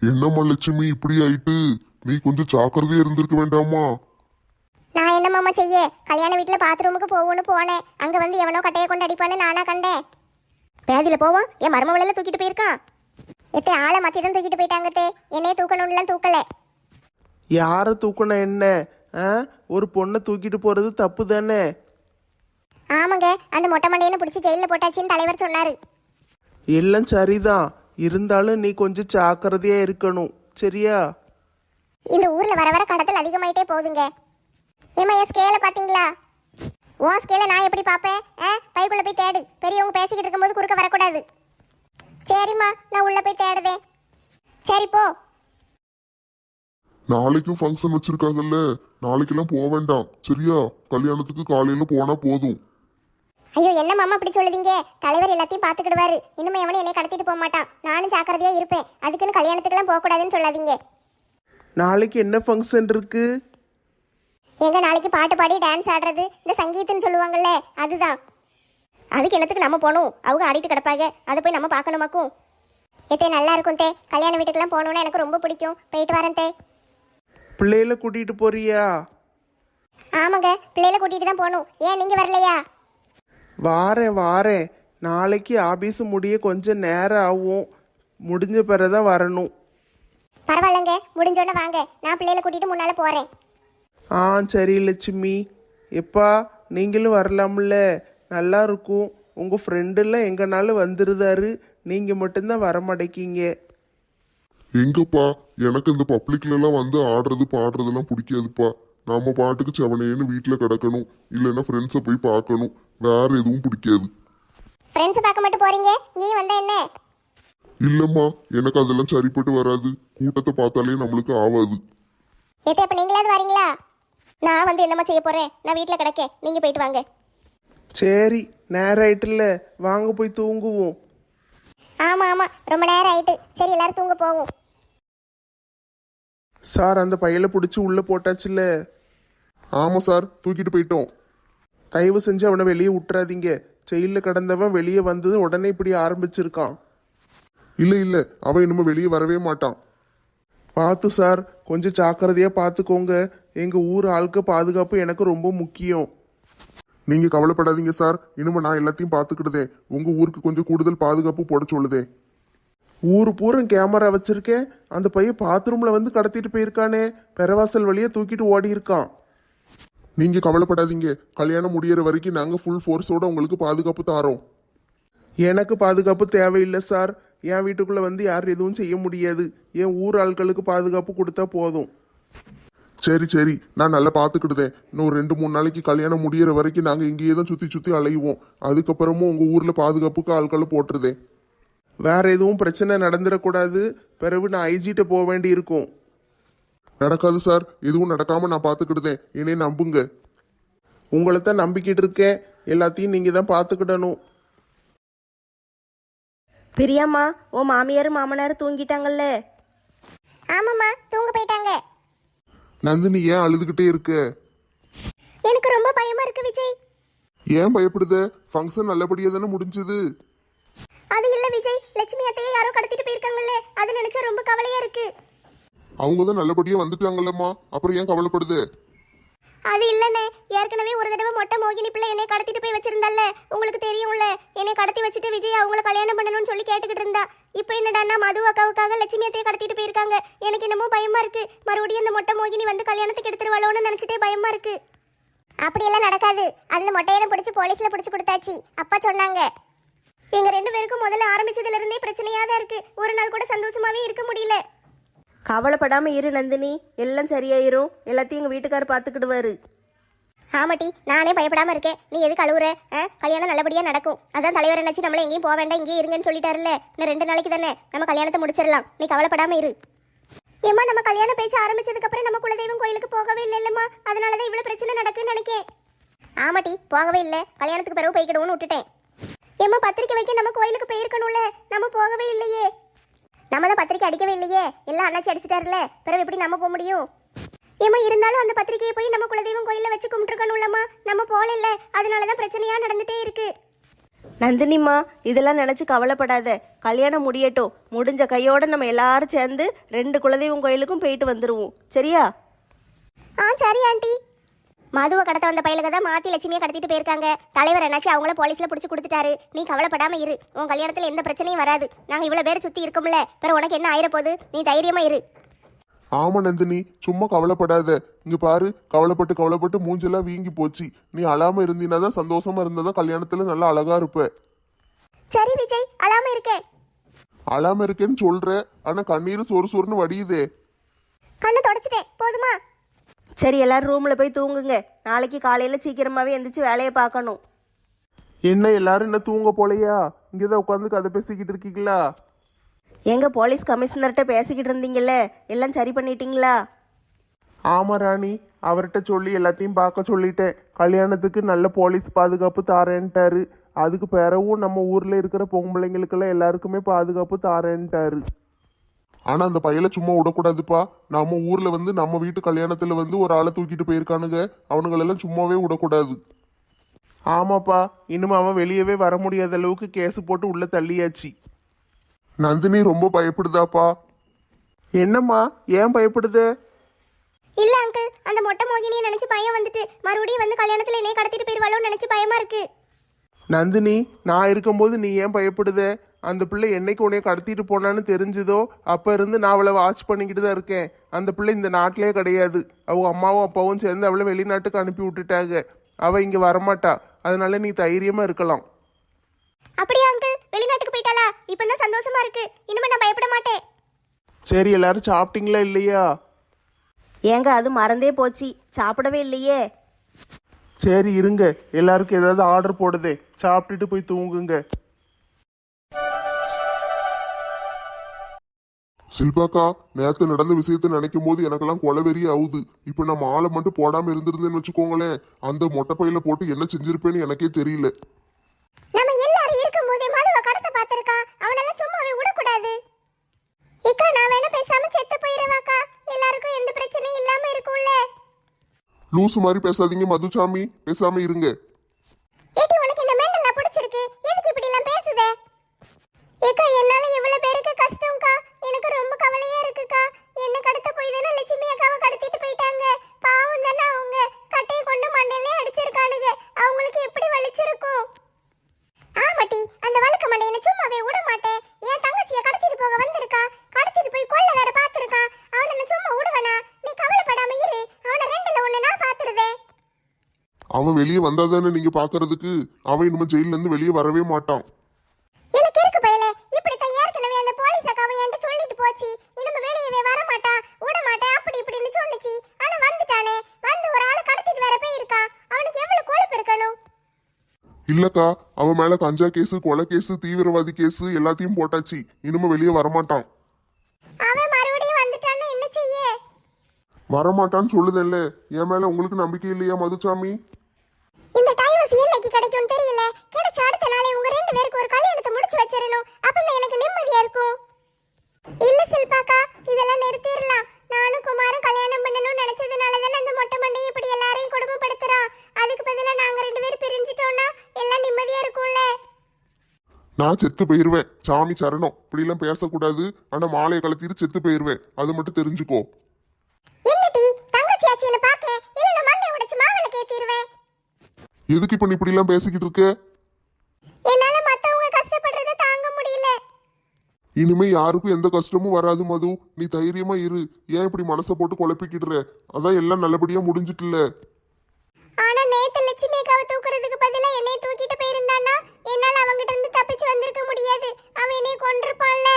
என்னம்மா லட்சுமி இப்படி ஆயிட்டு? நீ கொஞ்சம் ஜாக்கிரதையா இருந்திருக்க வேண்டாமா? நான் என்ன மாமா செய்ய? கல்யாண வீட்டில் பாத்ரூமுக்கு போகணும்னு போனேன். அங்கே வந்து எவனோ கட்டையை கொண்டு அடிப்பான்னு நானா கண்டேன். பேதியில் போவோம் என் மருமவளையில தூக்கிட்டு போயிருக்கான். எத்தே ஆளை மத்தி தான் தூக்கிட்டு போயிட்டாங்கத்தே. என்னையே தூக்கணும்லாம் தூக்கலை. யாரை தூக்கணும் என்ன? ஒரு பொண்ணை தூக்கிட்டு போறது தப்பு தானே? ஆமாங்க, அந்த மொட்டை மண்டையனை பிடிச்சி ஜெயிலில் போட்டாச்சின்னு தலைவர் சொன்னார். எல்லாம் சரிதான், இருந்தாலும் நீ கொஞ்சம் ஜாக்கிரதையா இருக்கணும், சரியா? இந்த ஊரில் வர வர கடத்தல் அதிகமாயிட்டே போகுதுங்க. ஏமா என் ஸ்கேலை பார்த்தீங்களா? உன் ஸ்கேலை நான் எப்படி பார்ப்பேன்? பைக்குள்ளே போய் தேடு. பெரியவங்க பேசிக்கிட்டு இருக்கும்போது குறுக்க வரக்கூடாது. சரிம்மா, நான் உள்ளே போய் தேடுதேன். சரி போ. நாளைக்கும் ஃபங்க்ஷன் வச்சிருக்காங்கல்ல, நாளைக்கெல்லாம் போக வேண்டாம் சரியா? கல்யாணத்துக்கு காலையில போனா போதும். ஐயோ என்ன மாமா அப்படி சொல்லுதீங்க? தலைவர் எல்லாத்தையும் பார்த்துக்கிடுவாரு. இனிமே எவனும் என்னை கடத்திட்டு போக மாட்டான். நானும் ஜாக்கிரதையா இருப்பேன். அதுக்குன்னு கல்யாணத்துக்கெல்லாம் போகக்கூடாதுன்னு சொல்லாதீங்க. நாளைக்கு என்ன ஃபங்க்ஷன் இருக்கு? எங்க நாளைக்கு பாட்டு பாடி டான்ஸ் ஆடுறது, இந்த சங்கீத்துன்னு சொல்லுவாங்கல்ல, அதுதான். அதுக்கு என்னத்துக்கு நம்ம போகணும்? அவங்க ஆடிட்டு கிடப்பாங்க, அதை போய் நம்ம பார்க்கணுமாக்கும். ஏத்தே நல்லா இருக்கும் தே. கல்யாண வீட்டுக்கெல்லாம் போகணுன்னு எனக்கு ரொம்ப பிடிக்கும். போயிட்டு வரேன் தே. பிள்ளைகளை கூட்டிட்டு போறியா? ஆமாங்க, பிள்ளைகளை கூட்டிட்டு தான் போகணும். ஏன் நீங்க வரலையா? வாரேன். நாளைக்கு ஆபீஸ் முடிய கொஞ்சம் நேரம் ஆகும், முடிஞ்ச பிறகுதான் வரணும். பரவாயில்லங்க, முடிஞ்சோடனே வாங்க. நான் பிள்ளைகளை கூட்டிட்டு முன்னால போறேன். சரி லட்சுமி. எப்பா நீங்களும் வரலாம்ல, நல்லா இருக்கும். உங்க ஃப்ரெண்டெல்லாம் எங்கனாலும் வந்துருதாரு, நீங்க மட்டும்தான் வரமாட்டேக்கீங்க. எங்கப்பா, எனக்கு இந்த பப்ளிக்ல எல்லாம் வந்து ஆடுறது பாடுறதெல்லாம் பிடிக்காதுப்பா. நாம பாட்டுக்கு செவனேன்னு வீட்டுல கிடக்கணும், இல்லைன்னா ஃப்ரெண்ட்ஸை போய் பார்க்கணும். வேற எதுவும் பிடிக்காது. ஃப்ரெண்ட்ஸ் பார்க்க மட்டும் போறீங்க, நீ வந்தா என்ன? இல்லம்மா, எனக்கு அதெல்லாம் சரிப்பட்டு வராது. கூட்டத்தை பார்த்தாலே நம்மளுக்கு ஆவாது. ஏத்தே அப்ப நீங்களாவது வரீங்களா? நான் வந்து என்னம்மா செய்ய போறேன்? நான் வீட்டில் கிடக்கேன், நீங்க போயிட்டு வாங்க. சரி, நேரம் ஆயிட்டுல, வாங்க போய் தூங்குவோம். ஆமா ஆமா, ரொம்ப நேரம் ஆயிட்டு. சரி எல்லாரும் தூங்க போவோம். சார், அந்த பையலை பிடிச்சி உள்ள போட்டாச்சுல்ல? ஆமா சார், தூக்கிட்டு போயிட்டோம். தயவு செஞ்சு அவனை வெளியே விட்டுறாதீங்க. ஜெயிலில் கிடந்தவன் வெளியே வந்தது உடனே இப்படி ஆரம்பிச்சிருக்கான். இல்ல அவன் இனிமே வெளியே வரவே மாட்டான். பார்த்து சார், கொஞ்சம் ஜாக்கிரதையா பார்த்துக்கோங்க. எங்க ஊர் ஆளுக்கு பாதுகாப்பு எனக்கு ரொம்ப முக்கியம். நீங்க கவலைப்படாதீங்க சார், இனிமே நான் எல்லாத்தையும் பார்த்துக்கிடுதேன். உங்க ஊருக்கு கொஞ்சம் கூடுதல் பாதுகாப்பு போட சொல்லுதேன். ஊரு பூரா கேமரா வச்சிருக்கேன். அந்த பையன் பாத்ரூம்ல வந்து கடத்திட்டு போயிருக்கானே, பெறவாசல் வழியா தூக்கிட்டு ஓடி இருக்கான். நீங்க கவலைப்படாதீங்க, கல்யாணம் முடியற வரைக்கும் நாங்க ஃபுல் ஃபோர்ஸோட உங்களுக்கு பாதுகாப்பு தாரோம். எனக்கு பாதுகாப்பு தேவையில்லை சார். என் வீட்டுக்குள்ள வந்து யாரும் எதுவும் செய்ய முடியாது. என் ஊர் ஆட்களுக்கு பாதுகாப்பு கொடுத்தா போதும். சரி, நான் நல்லா பார்த்துக்கிடுதேன். இன்னும் 2-3 நாளைக்கு கல்யாணம் முடியற வரைக்கும் நாங்க இங்கேயே தான் சுத்தி அலையுவோம். அதுக்கப்புறமும் உங்க ஊர்ல பாதுகாப்புக்கு ஆட்களை போட்டுருதேன். வேற எதுவும் பிரச்சனை நடந்துடக்கூடாது. பிறகு நான் ஐஜிட்ட போக வேண்டி இருக்கும். நடக்காது சார், எதுவும் நடக்காம நான் பார்த்துக்கிடுதேன். என்னை நம்புங்க. உங்களை தான் நம்பிக்கிட்டு இருக்கேன். எல்லாத்தையும் நீங்க தான் பார்த்துக்கிடணும். பிரியாம்மா, உன் மாமியார் மாமனார் தூங்கிட்டாங்கல்ல? ஆமாம்மா, தூங்க போயிட்டாங்க. நந்தினி ஏன் அழுதுகிட்டே இருக்க? எனக்கு ரொம்ப பயமா இருக்கு விஜய். ஏன் பயப்படுத? ஃபங்க்ஷன் நல்லபடியா தானே முடிஞ்சது. அது இல்ல விஜய், லட்சுமி அத்தையை யாரோ கடத்திட்டு போயிருக்காங்கல்ல, அது நினைச்சா ரொம்ப கவலையா இருக்கு. அவங்க தான் நல்லபடியா வந்துட்டாங்கல்லம்மா, அப்புறம் ஏன் கவலைப்படுது? அது இல்லனே, ஏற்கனவே ஒரு தடவை மொட்டை மோகினி பிள்ளை என்னை கடத்திட்டு போய் வச்சிருந்தால, உங்களுக்கு தெரியும்ல. என்னை கடத்தி வச்சுட்டு விஜய் அவங்கள கல்யாணம் பண்ணணும்னு சொல்லி கேட்டுக்கிட்டு இருந்தா. இப்போ என்னடான்னா மது அக்காவுக்காக லட்சுமி அத்தையை கடத்திட்டு போயிருக்காங்க. எனக்கு என்னமோ பயமா இருக்கு. மறுபடியும் அந்த மொட்டை மோகினி வந்து கல்யாணத்துக்கு எடுத்துருவாளோன்னு நினைச்சிட்டே பயமா இருக்கு. அப்படியெல்லாம் நடக்காது. அந்த மொட்டையனை பிடிச்சி போலீஸ்ல பிடிச்சி கொடுத்தாச்சு, அப்பா சொன்னாங்க. எங்க 2 பேருக்கும் முதல்ல ஆரம்பிச்சதுல இருந்தே பிரச்சனையா தான் இருக்கு. ஒரு நாள் கூட சந்தோஷமாவே இருக்க முடியல. கவலைப்படாம இரு நந்தினி, எல்லாம் சரியாயிரும். எல்லாத்தையும் எங்க வீட்டுக்காரர் பார்த்துக்கிடுவாரு. ஆமாட்டி, நானே பயப்படாம இருக்கேன். நீ எதுக்கு அழுவுற? கல்யாணம் நல்லபடியா நடக்கும். அதான் தலைவர் நினைச்சு நம்மள எங்கேயும் போக வேண்டாம், இங்கே இருங்கன்னு சொல்லிட்டாருல்ல. இன்னும் 2 நாளைக்கு தானே நம்ம கல்யாணத்தை முடிச்சிடலாம். நீ கவலைப்படாம இரு. ஏம்மா, நம்ம கல்யாண பேச்சு ஆரம்பிச்சதுக்கு அப்புறம் நம்ம குலதெய்வம் கோயிலுக்கு போகவே இல்லைல்லம்மா. அதனாலதான் இவ்வளவு பிரச்சனை நடக்குன்னு நினைக்கேன். ஆமாட்டி, போகவே இல்லை. கல்யாணத்துக்கு பிறகு போய்க்கிடுவோன்னு விட்டுட்டேன். ஏம்மா, பத்திரிக்கை வைக்க நம்ம கோயிலுக்கு போயிருக்கணும்ல, நம்ம போகவே இல்லையே. நம்ம தான் பத்திரிக்கை அடிக்கவே இல்லையே, எல்லாம் அண்ணாச்சி அடிச்சிட்டாருல, பிறகு எப்படி நம்ம போக முடியும்? ஏமா இருந்தாலும் அந்த பத்திரிக்கையை போய் நம்ம குலதெய்வம் கோயிலில் வச்சு கும்பிட்டுருக்கணும்லம்மா. நம்ம போகல, அதனால தான் பிரச்சனையா நடந்துட்டே இருக்கு. நந்தினிம்மா இதெல்லாம் நினச்சி கவலைப்படாத. கல்யாணம் முடியட்டும். முடிஞ்ச கையோட நம்ம எல்லாரும் சேர்ந்து 2 குலதெய்வம் கோயிலுக்கும் போயிட்டு வந்துடுவோம். சரியா? ஆ சரி ஆண்டி. மதுவை கடத்த வந்த பயிலுக்கு தான் மாத்தி லட்சுமியை கடத்திட்டு போயிருக்காங்க. தலைவர் என்னாச்சு அவங்கள போலீஸ்ல பிடிச்சி கொடுத்துட்டாரு. நீ கவலைப்படாம இரு. உன் கல்யாணத்துல எந்த பிரச்சனையும் வராது. நாங்க இவ்வளவு பேர் சுத்தி இருக்கோம்ல, பிற உனக்கு என்ன ஆயிரப்போகுது? நீ தைரியமா இரு. ஆமா நந்தினி, சும்மா கவலைப்படாத. இங்க பாரு, கவலைப்பட்டு கவலைப்பட்டு மூஞ்செல்லாம் வீங்கி போச்சு. நீ அழாம இருந்தீனா தான், சந்தோஷமா இருந்தாதான் கல்யாணத்துல நல்லா அழகா இருப்ப. சரி விஜய், அழாம இருக்கேன். அழாம இருக்கேன்னு சொல்ற, ஆனா கண்ணீர் சொறு சொறுன்னு வடியுதே. கண்ணை தொடச்சிட்டேன், போதுமா? சரி, எல்லாரும் ரூமில் போய் தூங்குங்க. நாளைக்கு காலையில் சீக்கிரமாகவே எந்திரிச்சு வேலையை பார்க்கணும். என்ன எல்லாரும் என்ன தூங்க போலையா? இங்கதான் உட்காந்து கதை பேசிக்கிட்டு இருக்கீங்களா? எங்கள் போலீஸ் கமிஷனர்கிட்ட பேசிக்கிட்டு இருந்தீங்கல்ல, எல்லாம் சரி பண்ணிட்டீங்களா? ஆமா ராணி, அவர்கிட்ட சொல்லி எல்லாத்தையும் பார்க்க சொல்லிட்டேன். கல்யாணத்துக்கு நல்ல போலீஸ் பாதுகாப்பு தாரேன்ட்டாரு. அதுக்கு பிறவும் நம்ம ஊர்ல இருக்கிற பொம்பளைங்களுக்கெல்லாம் எல்லாருக்குமே பாதுகாப்பு தாரேன்ட்டாரு. ஆனா அந்த பையல சும்மா விடக்கூடாதுப்பா. நம்ம ஊர்ல வந்து நம்ம வீட்டு கல்யாணத்துல வந்து ஒரு ஆளை தூக்கிட்டு போயிருக்கானுங்க. அவனுங்களெல்லாம் சும்மாவே விடக்கூடாது. ஆமாப்பா, இன்னும் அவன் வெளியவே வர முடியாத அளவுக்கு கேஸ் போட்டு உள்ள தள்ளியாச்சு. நந்தினி ரொம்ப பயப்படுதாப்பா. என்னம்மா, ஏன் பயப்படுத? இல்ல அங்கிள், அந்த மொட்டை மோகினியை நினைச்சு பயம் வந்துட்டு மறுபடியும் வந்து கல்யாணத்துல என்னைய கடத்திட்டு போயிருவாளோன்னு நினைச்சு பயமா இருக்கு. நந்தினி, நான் இருக்கும்போது நீ ஏன் பயப்படுத? அந்த பிள்ளை என்னைக்கு உன்னைய கடத்திட்டு போனான்னு தெரிஞ்சதோ அப்ப இருந்து நான் அவளை வாட்ச் பண்ணிக்கிட்டு தான் இருக்கேன். அந்த பிள்ளை இந்த நாட்டிலே கிடையாது. அவங்க அம்மாவும் அப்பாவும் சேர்ந்து அவளை வெளிநாட்டுக்கு அனுப்பி விட்டுட்டாங்க. அவ இங்க வரமாட்டா. அதனால நீ தைரியமா இருக்கலாம். அப்படியா அங்கிள்? வெளிநாட்டுக்கு போயிட்டாளா? இப்பதான் சந்தோஷமா இருக்கு. இனிமே நான் பயப்பட மாட்டேன். சரி, எல்லாரும் சாப்பிட்டீங்களா இல்லையா? ஏங்க, அது மறந்தே போச்சு. சாப்பிடவே இல்லையே. சரி இருங்க, எல்லாருக்கும் ஏதாவது ஆர்டர் போடுதே, சாப்பிட்டுட்டு போய் தூங்குங்க. சில்பாக்கா, நேத்து நடந்த விஷயத்த நினைக்கும் போது எனக்கெல்லாம் கொலவெறி ஆகுது. இப்ப நான் மாலை மட்டும் போடாம இருந்திருந்தேன்னு வச்சுக்கோங்களேன், அந்த மொட்டை பையில போட்டு என்ன செஞ்சிருப்பேன்னு எனக்கே தெரியல. நம்ம எல்லாரும் இருக்கும்போதே மதுவை கடத்த பார்த்திருக்கா. அவனெல்லாம் சும்மாவே விடக்கூடாது. இக்கா, நான் வேணா பேசாம செத்து போயிடுவாக்கா. எல்லாருக்கும் எந்த பிரச்சனையும் இல்லாம இருக்கும்ல. லூசு மாதிரி பேசாதீங்க மதுசாமி, பேசாம இருங்க. ஏடி, உனக்கு என்ன மெண்டலா பிடிச்சிருக்கு? எதுக்கு இப்படி எல்லாம் பேசுதே? ஏக்கா, என்னால எவ்வளவு பேருக்கு கஷ்டம்க்கா. எனக்கு ரொம்ப கவலையா இருக்குக்கா. என்ன கடத்த போய் தானே லட்சுமி அக்காவை கடத்திட்டு போயிட்டாங்க. பாவம் தானே அவங்க. கட்டையை கொண்டு மண்டையிலே அடிச்சிருக்கானுங்க. அவங்களுக்கு எப்படி வலிச்சிருக்கும்? ஆமாட்டி, அந்த வழுக்க மண்டையனை சும்மாவே விட மாட்டேன். என் தங்கச்சியை கடத்திட்டு போக வந்திருக்கா. கடத்திட்டு போய் கொல்ல வேற பாத்துருக்கா. அவனை நான் சும்மா விடுவேனா? நீ கவலைப்படாம இரு. அவனை 2ல 1 நான் பாத்துருதே. அவன் வெளியே வந்தாதானே நீங்க பாக்குறதுக்கு. அவன் இனிமே ஜெயில இருந்து வெளியே வரவே மாட்டான். எனக்கு இருக்கு பயல. இப்படித்தான் ஏற்கனவே அந்த போலீஸ் அக்காவை என்கிட்ட சொல்லிட்டு போச்சு. இனிமே வெளியவே வர மாட்டா, விட மாட்டேன் அப்படி இப்படின்னு சொன்னுச்சு. ஆனா வந்துட்டானே. வந்து ஒரு ஆளை கடத்திட்டு வர போயிருக்கா. அவனுக்கு எவ்வளவு கொழுப்பு இருக்கணும்? இல்லக்கா, அவன் மேல கஞ்சா கேஸ், கொலை கேஸ், தீவிரவாதி கேஸ் எல்லாத்தையும் போட்டாச்சு. இனிமே வெளியே வரமாட்டான். அவன் மறுபடியும் வந்துட்டான்னா என்ன செய்ய? வரமாட்டான்னு சொல்லுதல்ல. என் மேல உங்களுக்கு நம்பிக்கை இல்லையா மதுசாமி? இந்த டைவர்ஸ் என்னைக்கு கிடைக்கும்னு தெரியல. கிடைச்ச அடுத்த நாளே உங்க 2 பேருக்கு ஒரு கல்யாணத்தை முடிச்சு வச்சிரணும். அப்பதான் எனக்கு நிம்மதியா இருக்கும். இல்ல சில்பாக்கா, இதெல்லாம் நிறுத்திடலாம். நானும் குமாரும் கல்யாணம் பண்ணணும்னு நினைச்சதுனால தானே அந்த மொட்டை மண்டையை இப்படி எல்லாரையும் கொடுமைப்படுத்துறான். அதுக்கு பதிலா நாங்க 2 பேரும் பிரிஞ்சிட்டோம்னா எல்லாம் நிம்மதியா இருக்கும்ல. நான் செத்து போயிருவேன். சாமி சரணம், இப்படி எல்லாம் பேசக்கூடாது. ஆனா மாலையை கலத்திட்டு செத்து போயிருவேன், அது மட்டும் தெரிஞ்சுக்கோ. என்னடி தங்கச்சி ஆச்சின்னு பாக்க? இல்ல நான் மண்டை உடைச்சு மாவில கேத்திடுவேன். எதுக்கு இப்ப நீ இப்படி எல்லாம் பேசிக்கிட்டு இருக்க? என்னால மத்தவங்க கஷ்டப்படுறத தாங்க முடியல. இனிமே யாருக்கும் எந்த கஷ்டமும் வராது மது. நீ தைரியமா இரு. ஏன் இப்படி மனசை போட்டு குழப்பிக்கிடுற? அதான் எல்லாம் நல்லபடியா முடிஞ்சிட்டுல. ஆனா நேத்து லட்சுமி அக்காவை தூக்குறதுக்கு பதிலா என்னைய தூக்கிட்டு போயிருந்தானா என்னால அவங்கிட்ட இருந்து தப்பிச்சு வந்திருக்க முடியாது. அவன் என்னைய கொன்றிருப்பான்ல.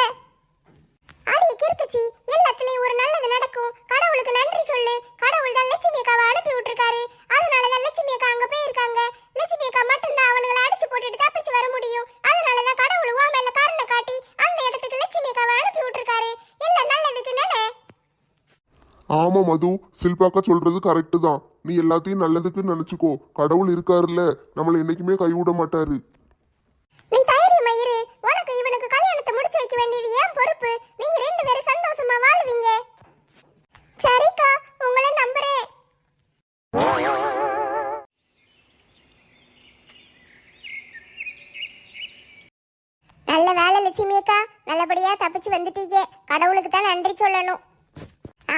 அடி கிறுக்குச்சி, எல்லாத்துலயும் ஒரு நல்லது நடக்கும். கடவுளுக்கு நன்றி சொல்லு. கடவுள் தான் லட்சுமி அக்காவை அனுப்பி விட்டுருக்காரு. அதனாலதான் லட்சுமி அக்கா அங்க போயிருக்காங்க. லட்சுமி அக்கா மட்டும்தான் அவனுங்களை அடிச்சு போட்டுட்டு தப்பிச்சு வர முடியும். அதனாலதான் கடவுள் உன் மேல கருணை காட்டி அந்த இடத்துக்கு லட்சுமி அக்காவை அனுப்பி விட்டுருக்காரு. எல்லாம் நல்லதுக்கு நட. ஆமா மது, சில்பாக்கா சொல்றது கரெக்டு தான். நீ எல்லாத்தையும் நல்லதுக்கு நினைச்சுக்கோ. கடவுள் இருக்காருல்ல, நம்மளை என்னைக்குமே கைவிட மாட்டாரு. நீ தைரியமா இரு. உனக்கு இவனுக்கு கல்யாணத்தை முடிச்சு வைக்க வேண்டியது ஏன் பொறுப்பு. நீங்க 2 பேரும் சந்தோஷமா வாழ்வீங்க. சரிக்கா, உங்களை நம்புறேன். வந்துட்டீங்க. கடவுளுக்கு தான் நன்றி சொல்லணும்.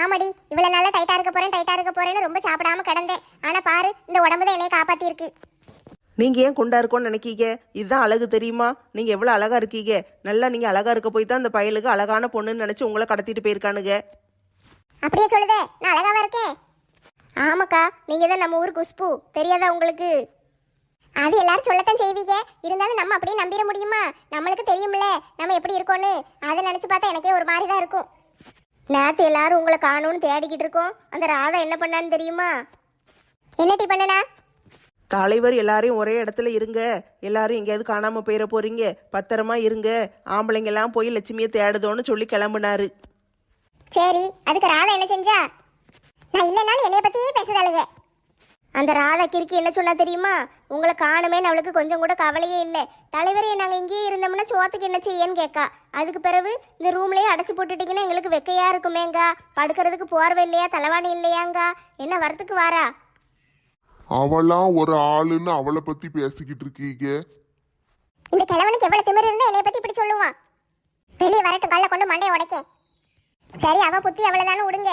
ஆமாடி, இவ்வளவு நாளா டைட்டா இருக்க போறேன்னு ரொம்ப சாப்பிடாம கிடந்தேன். ஆனா பாரு, இந்த உடம்பு தான் என்னைய காப்பாத்தி இருக்கு. நீங்க ஏன் குண்டா இருக்கோன்னு நினைக்கீங்க? இதுதான் அழகு தெரியுமா? நீங்க எவ்வளவு அழகா இருக்கீங்க. நல்லா நீங்க அழகா இருக்க போய் தான் இந்த பயலுக்கு அழகான பொண்ணுன்னு நினைச்சு உங்களை கடத்திட்டு போயிருக்கானுங்க. அப்படியே சொல்லுதே, நான் அழகாவா இருக்கேன்? ஆமாக்கா, நீங்க தான் நம்ம ஊர் குஷ்பு, தெரியாதா உங்களுக்கு? அது எல்லாரும் சொல்லத்தான் செய்வீங்க, இருந்தாலும் நம்ம அப்படியே நம்பிட முடியுமா? நம்மளுக்கு தெரியும்ல நம்ம எப்படி இருக்கோன்னு. அதை நினைச்சு பார்த்தா எனக்கே ஒரு மாதிரி தான் இருக்கும். நேத்து எல்லாரும் உங்களை காணும்னு தேடிக்கிட்டு இருக்கோம். அந்த ராதா என்ன பண்ணான்னு தெரியுமா? என்ன டீ பண்ணனா? தலைவர் எல்லாரையும் ஒரே இடத்துல இருங்க, எல்லாரும் எங்கேயாவது காணாம போயிட போறீங்க, பத்திரமா இருங்க, ஆம்பளைங்க எல்லாம் போய் லட்சுமியை தேடுதோன்னு சொல்லி கிளம்புனாரு. சரி, அதுக்கு ராதா என்ன செஞ்சா? நான் இல்லைனாலும் என்னைய பத்தியே பேசுதாளுங்க. அந்த ராதா கிறுக்கி என்ன சொன்னா தெரியுமா? உங்களை காணுமேன்னு அவளுக்கு கொஞ்சம் கூட கவலையே இல்லை. தலைவரே, நாங்கள் இங்கேயே இருந்தோம்னா சோத்துக்கு என்ன செய்யன்னு கேட்கா. அதுக்கு பிறகு இந்த ரூம்லேயே அடைச்சி போட்டுட்டீங்கன்னா எங்களுக்கு வெக்கையா இருக்குமேங்கா, படுக்கிறதுக்கு போர்வை இல்லையா, தலைவாணி இல்லையாங்கா, என்ன வரத்துக்கு வாரா? அவளாம் ஒரு ஆளுன்னு அவளை பத்தி பேசிக்கிட்டு இருக்கீங்க. இந்த கிழவனுக்கு எவ்வளவு திமிரு இருந்தா என்னைய பத்தி இப்படி சொல்லுவான்? வெளியே வரட்டும், கல்ல கொண்டு மண்டையை உடைக்க. சரி, அவ புத்தி அவ்வளவுதானே, விடுங்க.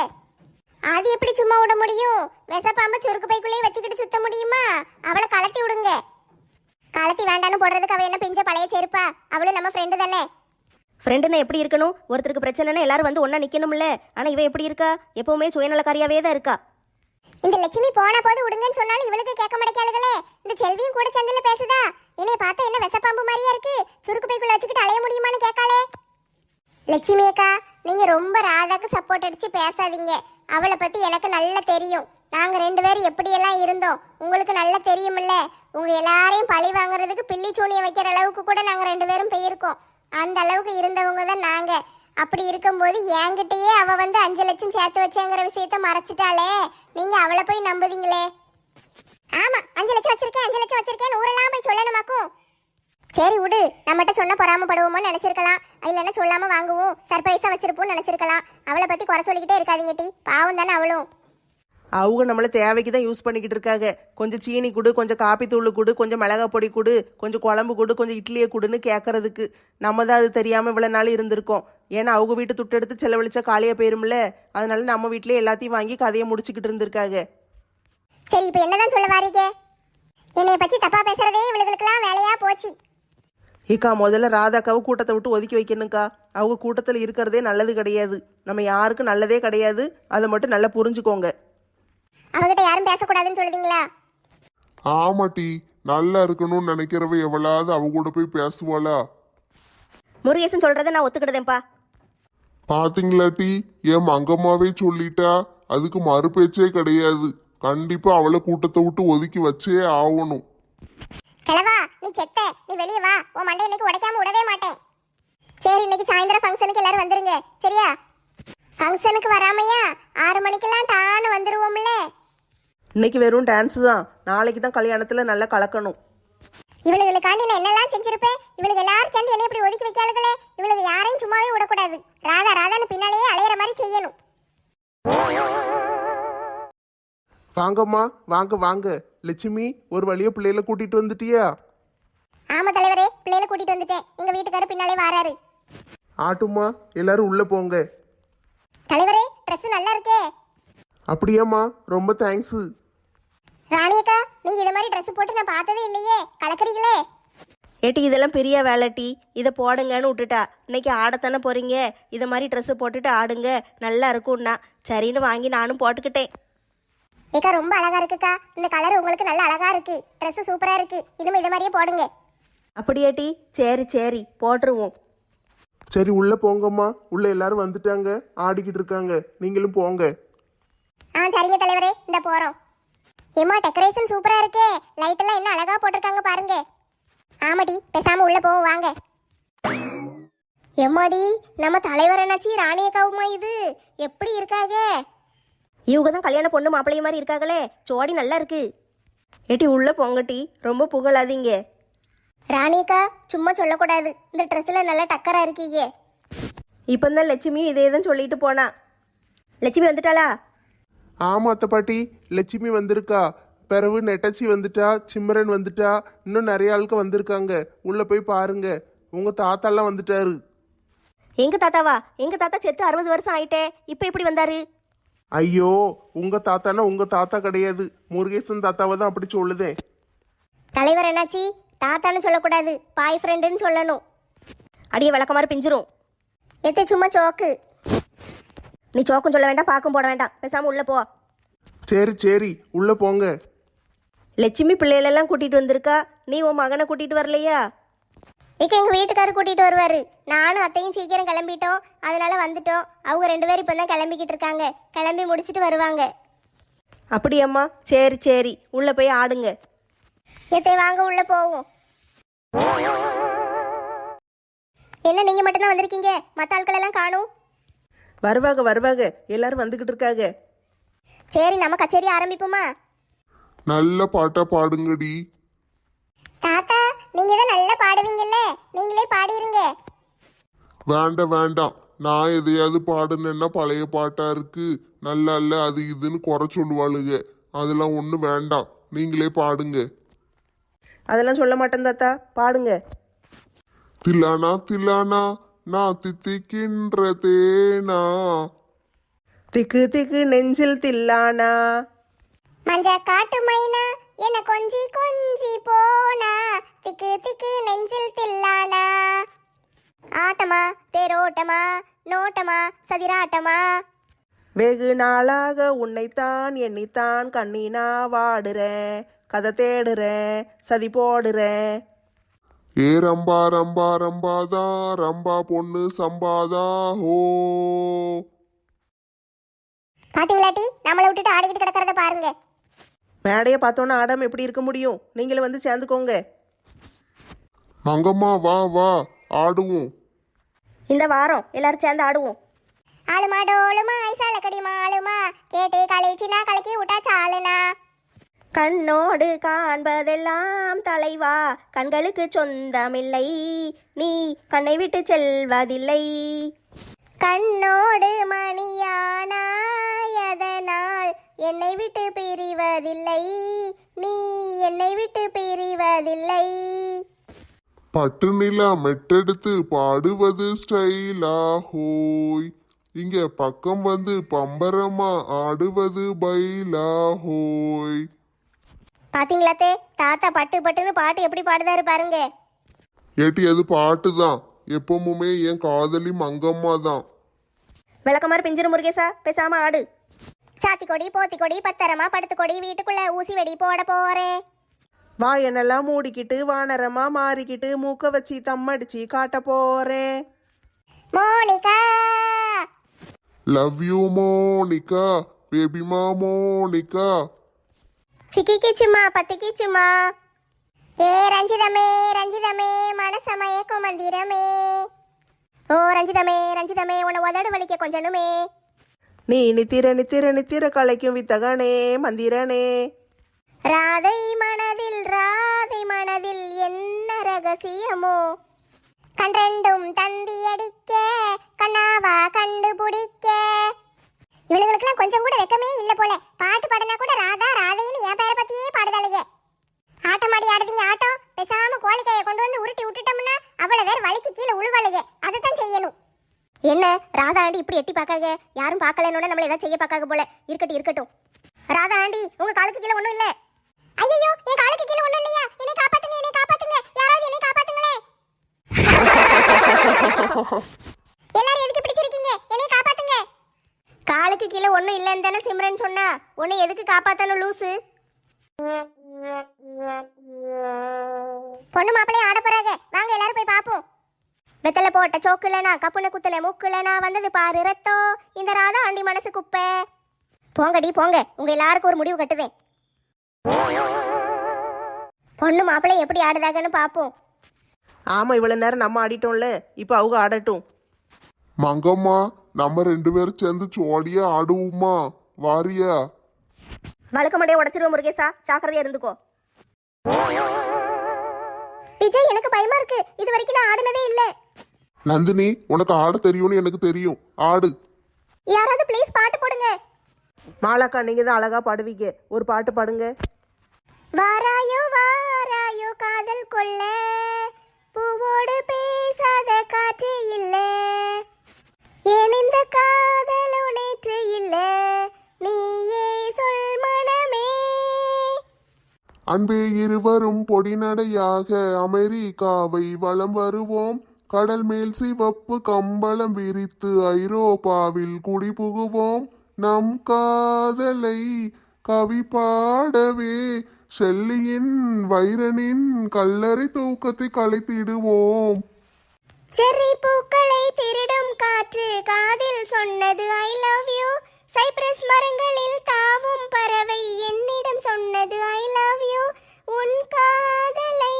அது எப்படி சும்மா விட முடியும்? விஷப்பாம்பு சுருக்கு பைக்குள்ளேயே வச்சுக்கிட்டு சுத்த முடியுமா? அவளை கலத்தி விடுங்க. கலத்தி வேண்டான்னு போடுறதுக்கு அவ என்ன பிஞ்ச பழைய செருப்பா? அவளும் நம்ம ஃப்ரெண்டு தானே. ஃப்ரெண்டுன்னா எப்படி இருக்கணும்? ஒருத்தருக்கு பிரச்சனைனா எல்லாரும் வந்து ஒன்னா நிக்கணும்ல. ஆனா இவ எப்படி இருக்கா? எப்பவுமே சுயநலக்காரியாவே தான் இருக்கா. இந்த லட்சுமி போன போது விடுங்கன்னு சொன்னாலும் இவளுக்கு கேட்க மாட்டேங்காளுகளே. இந்த செல்வியும் கூட சந்தில பேசுதா. என்னைய பார்த்தா என்ன விஷப்பாம்பு மாதிரியா இருக்கு, சுருக்கு பைக்குள்ள வச்சுக்கிட்டு அலைய முடியுமான்னு கேட்காளே. லட்சுமி அக்கா, நீங்க ரொம்ப ராதாக்கு சப்போர்ட் அடிச்சு பேசாதீங்க. அவளை பத்தி எனக்கு நல்லா தெரியும். நாங்க 2 பேரும் எப்படியெல்லாம் இருந்தோம் உங்களுக்கு நல்லா தெரியுமில்ல. உங்க எல்லாரையும் பழி வாங்குறதுக்கு பில்லி சூனியம் வைக்கிற அளவுக்கு கூட நாங்க 2 பேரும் போயிருக்கோம். அந்த அளவுக்கு இருந்தவங்க தான் நாங்க. அப்படி இருக்கும்போது என்கிட்டயே அவ வந்து 5 லட்சம் சேர்த்து வச்சேங்கிற விஷயத்த மறைச்சிட்டாளே, நீங்க அவளை போய் நம்புதீங்களே? ஆமா, 5 லட்சம் வச்சிருக்கேன் ஊரெல்லாம் போய் சொல்லணுமாக்கும். சரி விடு, நம்மகிட்ட சொன்ன பொறாமப்படுவோமோன்னு நினைச்சிருக்கலாம். இல்லைன்னா சொல்லாம வாங்குவோம், சர்ப்ரைஸா வச்சிருப்போம்னு நினைச்சிருக்கலாம். அவளை பத்தி குறை சொல்லிக்கிட்டே இருக்காதீங்க டி, பாவம் தானே அவளும். அவங்க நம்மளை தேவைக்கு தான் யூஸ் பண்ணிக்கிட்டு இருக்காங்க. கொஞ்சம் சீனி கொடு, கொஞ்சம் காப்பி தூள் கொடு, கொஞ்சம் மிளகா பொடி கொடு, கொஞ்சம் குழம்பு கொடு, கொஞ்சம் இட்லியை கொடுன்னு கேட்கறதுக்கு. நம்ம தான் அது தெரியாமல் இவ்வளோ நாள் இருந்திருக்கோம். ஏன்னா அவங்க வீட்டு துட்டு எடுத்து செலவழிச்சா காலியாக போயிரும்ல. அதனால நம்ம வீட்டிலே எல்லாத்தையும் வாங்கி கதையை முடிச்சுக்கிட்டு இருந்திருக்காங்க. சரி, இப்போ என்னதான் சொல்ல வாரீங்க? என்னைய பத்தி தப்பா பேசுறதே இவளுகளுக்கெல்லாம் வேலையா போச்சு. ஏக்கா, முதல்ல ராதாக்காவை கூட்டத்தை விட்டு ஒதுக்கி வைக்கணுக்கா. அவங்க கூட்டத்தில் இருக்கிறதே நல்லது கிடையாது. நம்ம யாருக்கும் நல்லதே கிடையாது. அதை மட்டும் நல்லா புரிஞ்சுக்கோங்க. அவகிட்ட யாரும் பேசக்கூடாதுன்னு சொல்லுதீங்களா? ஆமாட்டி, நல்லா இருக்கணும்னு நினைக்கிறவ எவளாவது அவ கூட போய் பேசுவாளா? முருகேசன் சொல்றதை நான் ஒத்துக்கிடுதேன்ப்பா. பாத்தீங்களாட்டி, என் மங்கம்மாவே சொல்லிட்டா. அதுக்கு மறுபேச்சே கிடையாது. கண்டிப்பா அவளை கூட்டத்தை விட்டு ஒதுக்கி வச்சே ஆகணும். கிழவா, நீ செத்த, நீ வெளியே வா. உன் மண்டை இன்னைக்கு உடைக்காம விடவே மாட்டேன். சரி, இன்னைக்கு சாயந்தரம் ஃபங்க்ஷனுக்கு எல்லாரும் வந்துருங்க, சரியா? ஃபங்க்ஷனுக்கு வராமையா 6 மணிக்கெல்லாம் டான்னு வந்துருவோம்ல. இன்னைக்கு வெறும் டான்ஸ் தான். நாளைக்கு தான் கல்யாணத்தில் நல்லா கலக்கணும். இவளுகளுக்காண்டி நான் என்னெல்லாம் செஞ்சிருப்பேன். இவளுக்கு எல்லாரும் சேர்ந்து என்னை இப்படி ஒதுக்கி வைக்காளுகளே. இவளுக்கு யாரையும் சும்மாவே விடக்கூடாது. ராதா ராதான்னு பின்னாலேயே அலையிற மாதிரி செய்யணும். வாங்கம்மா, வாங்க வாங்க. லட்சுமி, ஒரு வழியா பிள்ளைகளை கூட்டிட்டு வந்துட்டியா? ஆமா தலைவரே, பிள்ளைகளை கூட்டிட்டு வந்துட்டேன். எங்க வீட்டுக்காரர் பின்னாலே வாராரு. ஆட்டுமா, எல்லாரும் உள்ள போங்க. தலைவரே, ட்ரெஸ் நல்லா இருக்கே. அப்படியாம்மா, ரொம்ப தேங்க்ஸ். ராணியக்கா, நீங்க இத மாதிரி ட்ரெஸ் போட்டு நான் பார்த்ததே இல்லையே, கலக்கறீங்களே. ஏட்டி, இதெல்லாம் பெரிய வேலைட்டி. இதை போடுங்கன்னு விட்டுட்டா. இன்னைக்கு ஆடத்தானே போறீங்க, இதை மாதிரி ட்ரெஸ்ஸு போட்டுட்டு ஆடுங்க, நல்லா இருக்கும்னா சரின்னு வாங்கி நானும் போட்டுக்கிட்டேன். ஏக்கா, ரொம்ப அழகா இருக்குக்கா. இந்த கலர் உங்களுக்கு நல்ல அழகா இருக்கு. ட்ரெஸ் சூப்பரா இருக்கு. இனிமே இத மாதிரியே போடுங்க. அப்படியாட்டி? சரி சரி, போட்டுருவோம். சரி, உள்ள போங்கம்மா. உள்ள எல்லாரும் வந்துட்டாங்க, ஆடிக்கிட்டு இருக்காங்க. நீங்களும் போங்க. சரிங்க தலைவரே, இந்த போறோம். ஏமா, டெக்கரேஷன் சூப்பரா இருக்கே. லைட் எல்லாம் என்ன அழகா போட்டிருக்காங்க பாருங்க. ஆமாடி, பேசாம உள்ள போவோம் வாங்க. எம்மாடி, நம்ம தலைவர் என்னாச்சு ராணியக்காவுமா? இது எப்படி இருக்காங்க? இவங்க தான் கல்யாண பொண்ணு மாப்பிள்ளைய மாதிரி இருக்காங்களே. ஜோடி நல்லா இருக்கு. ஏட்டி, உள்ள போங்கட்டி, ரொம்ப புகழாதீங்க. ராணியக்கா, சும்மா சொல்லக்கூடாது. இந்த ட்ரெஸ்ல நல்லா டக்கரா இருக்கீங்க. இப்போ தான் லட்சுமியும் இதே தான் சொல்லிட்டு போனா. லட்சுமி வந்துட்டாளா? ஆமா அத்தை பாட்டி, லட்சுமி வந்திருக்கா. பிறகு நெட்டச்சி வந்துட்டா, சிம்ரன் வந்துட்டா, இன்னும் நிறைய ஆளுக்கு வந்திருக்காங்க. உள்ள போய் பாருங்க, உங்க தாத்தாலாம் வந்துட்டாரு. எங்க தாத்தாவா? எங்க தாத்தா செத்து 60 வருஷம் ஆயிட்டே, இப்போ எப்படி வந்தாரு? ஐயோ, உங்க தாத்தானா உங்க தாத்தா கிடையாது, முருகேசன் தாத்தாவை தான் அப்படி சொல்லுதேன். தலைவர் என்னாச்சி? தாத்தான்னு சொல்லக்கூடாது, பாய் ஃப்ரெண்டுன்னு சொல்லணும். அடியே விளக்கமாறு பிஞ்சிரும். எத்தே சும்மா சோக்கு. நீ சோக்கும் சொல்ல வேண்டாம், பாக்கும் போட வேண்டாம், பேசாம உள்ள போ. சரி சரி, உள்ள போங்க. லட்சுமி பிள்ளைகளெல்லாம் கூட்டிட்டு வந்திருக்கா, நீ உன் மகனை கூட்டிட்டு வரலையா? இக்க எங்க வீட்டுக்காரர் கூட்டிட்டு வருவாரு. நானும் அத்தையும் சீக்கிரம் கிளம்பிட்டோம், அதனால வந்துட்டோம். அவங்க 2 பேரும் இப்போ தான் கிளம்பிக்கிட்டு இருக்காங்க, கிளம்பி முடிச்சிட்டு வருவாங்க. அப்படியம்மா, சரி சரி, உள்ள போய் ஆடுங்க. எத்தை வாங்க உள்ள போவோம். என்ன நீங்க மட்டும்தான் வந்திருக்கீங்க, மற்ற ஆட்கள் எல்லாம் காணும்? வருவாங்க வருவாங்க, எல்லாரும் வந்துக்கிட்டு இருக்காங்க. சரி, நம்ம கச்சேரி ஆரம்பிப்போமா? நல்ல பாட்டா பாடுங்கடி. தாத்தா, நீங்க தான் நல்லா பாடுவீங்கல்ல, நீங்களே பாடிருங்க. வேண்டாம் வேண்டாம், நான் எதையாவது பாடுனேன்னா பழைய பாட்டா இருக்கு, நல்லா இல்ல அது இதுன்னு குறை சொல்லுவாளுங்க. அதெல்லாம் ஒன்றும் வேண்டாம், நீங்களே பாடுங்க. அதெல்லாம் சொல்ல மாட்டேன் தாத்தா, பாடுங்க. தில்லானா தில்லானா நான் தித்திக்கின்ற தேனா. திக்கு திக்கு நெஞ்சில் தில்லானா. மஞ்ச காட்டு மைனா என்ன கொஞ்சி கொஞ்சி போனா, திக்கு திக்கு நெஞ்சில் தில்லானா. ஆட்டமா தேரோட்டமா நோட்டமா சதிராட்டமா. வெகு நாளாக உன்னைத்தான் எண்ணித்தான் கண்ணினா வாடுறேன், கதை தேடுறேன், சதி போடுறேன். ஏ ரம்பா ரம்பா ரம்பாதா ரம்பா பொண்ணு சம்பாதா ஹோ. பாத்தீங்களாட்டி, நம்மளை விட்டுட்டு ஆடிக்கிட்டு கிடக்கிறத பாருங்க. மேடையை பார்த்தோன்னா ஆடாம எப்படி இருக்க முடியும்? நீங்களும் வந்து சேர்ந்துக்கோங்க. மங்கம்மா வா வா ஆடுவோம். இந்த வாரம் எல்லாரும் சேர்ந்து ஆடுவோம். ஆளுமா டோலுமா ஐசால கடிமா ஆளுமா, கேட்டு கலைச்சினா கலக்கி விட்டா சாலுனா. கண்ணோடு காண்பதெல்லாம் தலைவா, கண்களுக்கு சொந்தமில்லை, நீ கண்ணை விட்டு செல்வதில்லை. கண்ணோடு மணியானா எதனால் என்னை விட்டு பிரிவதில்லை, நீ என்னை விட்டு பிரிவதில்லை. பட்டு நிலா மெட்டெடுத்து பாடுவது ஸ்டைலா ஹோய், இங்க பக்கம் வந்து பம்பரமா ஆடுவது பைலா ஹோய். பாத்தீங்களாத்தே, தாத்தா பட்டு பட்டுன்னு பாட்டு எப்படி பாடுதாரு பாருங்க. ஏட்டி அது பாட்டு தான், எப்பவுமே என் காதலி மங்கம்மா தான். விளக்கமாறு பிஞ்சிரு முருகேசா, பேசாம ஆடு. சாத்தி கொடி போத்தி கொடி பத்திரமா படுத்து கொடி, வீட்டுக்குள்ள ஊசி வெடி போட போறேன். வாயனெல்லாம் மூடிக்கிட்டு வானரமா மாறிக்கிட்டு மூக்க வச்சு தம்மடிச்சு காட்ட போறேன். மோனிகா லவ் யூ மோனிகா, பேபிமா மோனிகா. சிக்கிக்கிச்சுமா பத்திக்கிச்சுமா. ஏ ரஞ்சிதமே ரஞ்சிதமே மனசமயக்கு மந்திரமே. ஓ ரஞ்சிதமே ரஞ்சிதமே உன்னை உதடு வலிக்க கொஞ்சனுமே. நீ நித்திர நித்திர நித்திர கலைக்கும் வித்தகனே மந்திரனே. ராதை மனதில் என்ன ரகசியமோ, கன்றெண்டும் தந்தி அடிக்க கண்ணாவா கண்டுபிடிக்க. இவளுங்களுக்கெல்லாம் கொஞ்சம் கூட வெக்கமே இல்ல போல, பாட்டு பாடினா கூட ராதா ராதைன்னு என் பேரை பத்தியே பாடுதாளுங்க. ஆட்டமாடி ஆடுதீங்க ஆட்டம், பேசாம கோழிக்காயை கொண்டு வந்து உருட்டி விட்டுட்டோம்னா அவ்வளவு பேர் வலிக்கு கீழே உழுவாளுங்க, அதைத்தான் செய்யணும். என்ன ராதா ஆண்டி இப்படி எட்டி பார்க்காங்க, யாரும் பார்க்கலன்னு நம்மள ஏதாவது செய்ய பார்க்காங்க போல. இருக்கட்டும் இருக்கட்டும். ராதா ஆண்டி, உங்க காலுக்கு கீழே ஒண்ணும் இல்ல? ஐயோ, என் காலுக்கு கீழே ஒண்ணும் இல்லையா? என்னை காப்பாத்துங்க, என்னை காப்பாத்துங்க, யாராவது என்னை காப்பாத்துங்களே. எல்லாரும் எதுக்கு பிடிச்சிருக்கீங்க? என்னை காப்பாத்துங்க. காலுக்கு கீழே ஒண்ணும் இல்லன்னு தானே சிம்ரன் சொன்னா, உன்னை எதுக்கு காப்பாத்தணும் லூசு? பொண்ணு மாப்பிள்ளைய ஆட போறாங்க, வாங்க எல்லாரும் போய் பாப்போம். வெத்தலை போட்ட சோக்குலனா கப்புன குத்துல மூக்குலனா வந்தது பாரு ரத்தம், இந்த ராதா ஆண்டி மனசு குப்பை. போங்கடி போங்க, உங்க எல்லாருக்கும் ஒரு முடிவு கட்டுதேன். பொண்ணு மாப்பிள்ளை எப்படி ஆடுதாகன்னு பாப்போம். ஆமா, இவ்வளவு நேரம் நம்ம ஆடிட்டோம்ல, இப்போ அவங்க ஆடட்டும். மங்கம்மா, நம்ம 2 பேரும் சேர்ந்து ஜோடியா ஆடுவோமா? வாரியா? வழுக்கமடைய உடச்சிருவோம் முருகேசா, ஜாக்கிரதையா இருந்துக்கோ. விஜய், எனக்கு பயமா இருக்கு, இது வரைக்கும் நான் ஆடுனதே இல்ல. நந்தினி, உனக்கு ஆட தெரியும்னு எனக்கு தெரியும், ஆடு. யாராவது ப்ளீஸ் பாட்டு போடுங்க. மாலாக்கா, நீங்க தான் அழகா பாடுவீங்க, ஒரு பாட்டு பாடுங்க. வாராயோ வாராயோ காதல் கொள்ள, பூவோடு பேசாத காற்றே இல்ல. அன்பே இருவரும் பொடிநடையாக அமெரிக்காவை வலம் வருவோம். கடல் மேல் சிவப்பு கம்பளம் விரித்து ஐரோப்பாவில் குடிபுகுவோம். நம் காதலை கவி பாடவே ஷெல்லியின் வைரனின் கல்லறை தூக்கத்தை கலைத்திடுவோம். செர்ரி பூக்களை திருடும் காற்று காதில் சொன்னது ஐ லவ் யூ. சைப்ரஸ் மரங்களில் தாவும் பறவை என்னிடம் சொன்னது ஐ லவ் யூ. உன் காதலை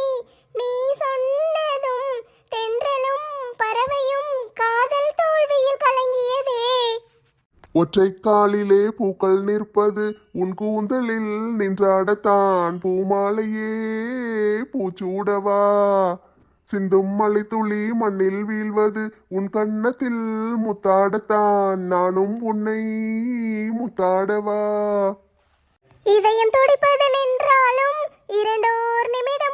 நீ சொன்னதும் தென்றலும் பறவையும் காதல் தோல்வியில் கலங்கியதே. ஒற்றை காலிலே பூக்கள் நிற்பது உன் கூந்தலில் நின்றாடத்தான். பூமாலையே பூச்சூடவா சிந்தும் மலை துளி மண்ணில் வீழ்வது உன் கன்னத்தில் முத்தாடத்தான். நானும் உன்னை முத்தாடவா. இதயம் துடிப்பது நின்றாலும் இரண்டோர் நிமிடம்